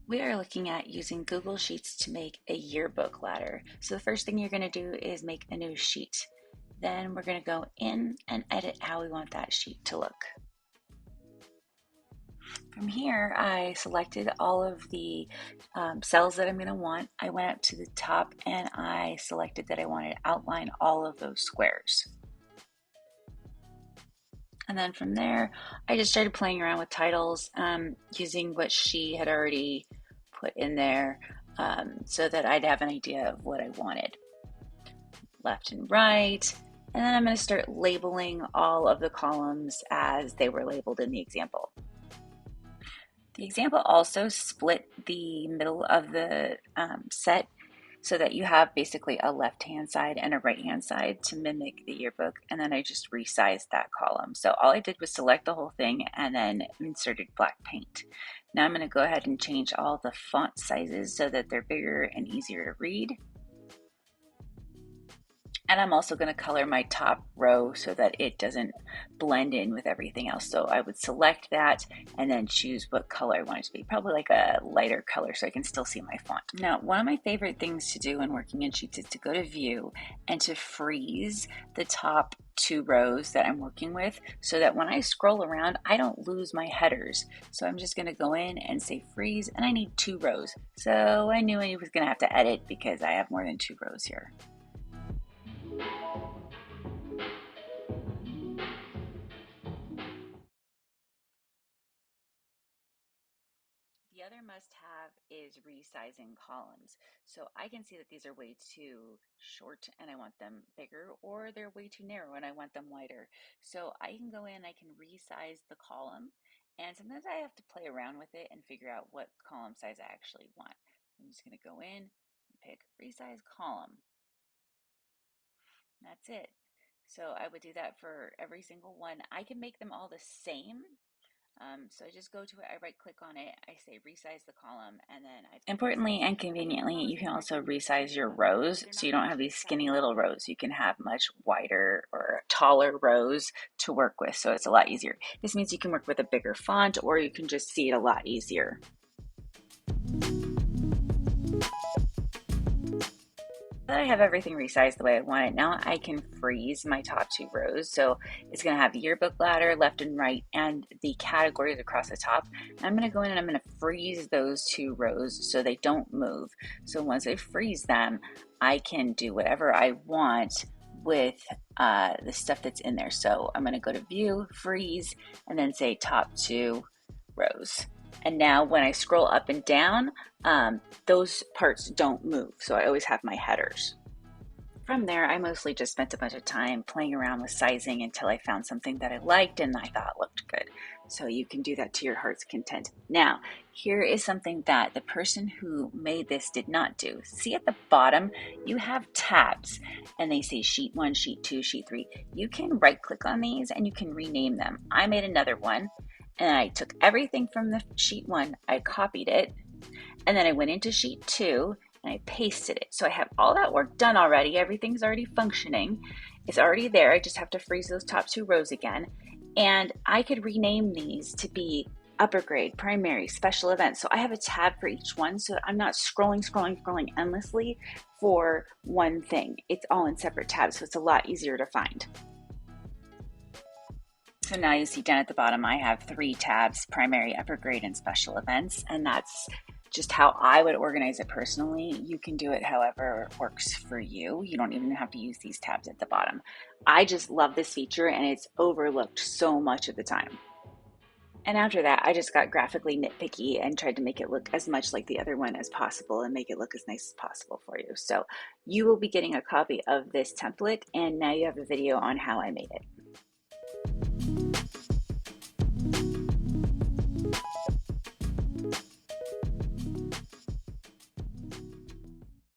We are looking at using Google Sheets to make a yearbook ladder. So the first thing you're going to do is make a new sheet. Then we're going to go in and edit how we want that sheet to look. From here, I selected all of the cells that I'm going to want. I went up to the top and I selected that I wanted to outline all of those squares. And then from there, I just started playing around with titles, using what she had already put in there, so that I'd have an idea of what I wanted. Left and right. And then I'm going to start labeling all of the columns as they were labeled in the example. The example also split the middle of the set so that you have basically a left-hand side and a right-hand side to mimic the yearbook. And then I just resized that column. So all I did was select the whole thing and then inserted black paint. Now I'm going to go ahead and change all the font sizes so that they're bigger and easier to read. And I'm also going to color my top row so that it doesn't blend in with everything else. So I would select that and then choose what color I want it to be. Probably like a lighter color so I can still see my font. Now, one of my favorite things to do when working in Sheets is to go to View and to freeze the top two rows that I'm working with so that when I scroll around, I don't lose my headers. So I'm just going to go in and say freeze, and I need 2 rows. So I knew I was going to have to edit because I have more than 2 rows here. The other must-have is resizing columns. So I can see that these are way too short and I want them bigger, or they're way too narrow and I want them wider. So I can go in, I can resize the column, and sometimes I have to play around with it and figure out what column size I actually want. I'm just going to go in and pick resize column. That's it. So I would do that for every single one. I can make them all the same. So I just go to it, I right click on it, I say resize the column, and then importantly and conveniently, you can also resize your rows so you don't have these skinny little rows. You can have much wider or taller rows to work with, so it's a lot easier. This means you can work with a bigger font, or you can just see it a lot easier. Now that I have everything resized the way I want it, now I can freeze my top 2 rows. So it's going to have yearbook ladder left and right and the categories across the top. I'm going to go in and I'm going to freeze those 2 rows so they don't move. So once I freeze them, I can do whatever I want with the stuff that's in there. So I'm going to go to View, Freeze, and then say top 2 rows. And now when I scroll up and down, those parts don't move. So I always have my headers. From there, I mostly just spent a bunch of time playing around with sizing until I found something that I liked and I thought looked good. So you can do that to your heart's content. Now, here is something that the person who made this did not do. See at the bottom, you have tabs and they say sheet 1, sheet 2, sheet 3. You can right click on these and you can rename them. I made another one. And I took everything from the sheet 1, I copied it, and then I went into sheet 2 and I pasted it. So I have all that work done already. Everything's already functioning. It's already there. I just have to freeze those top 2 rows again. And I could rename these to be upper grade, primary, special events. So I have a tab for each one so I'm not scrolling endlessly for one thing. It's all in separate tabs, so it's a lot easier to find. So now you see down at the bottom, I have 3 tabs, primary, upper grade, and special events. And that's just how I would organize it personally. You can do it however works for you. You don't even have to use these tabs at the bottom. I just love this feature and it's overlooked so much of the time. And after that, I just got graphically nitpicky and tried to make it look as much like the other one as possible and make it look as nice as possible for you. So you will be getting a copy of this template, and now you have a video on how I made it.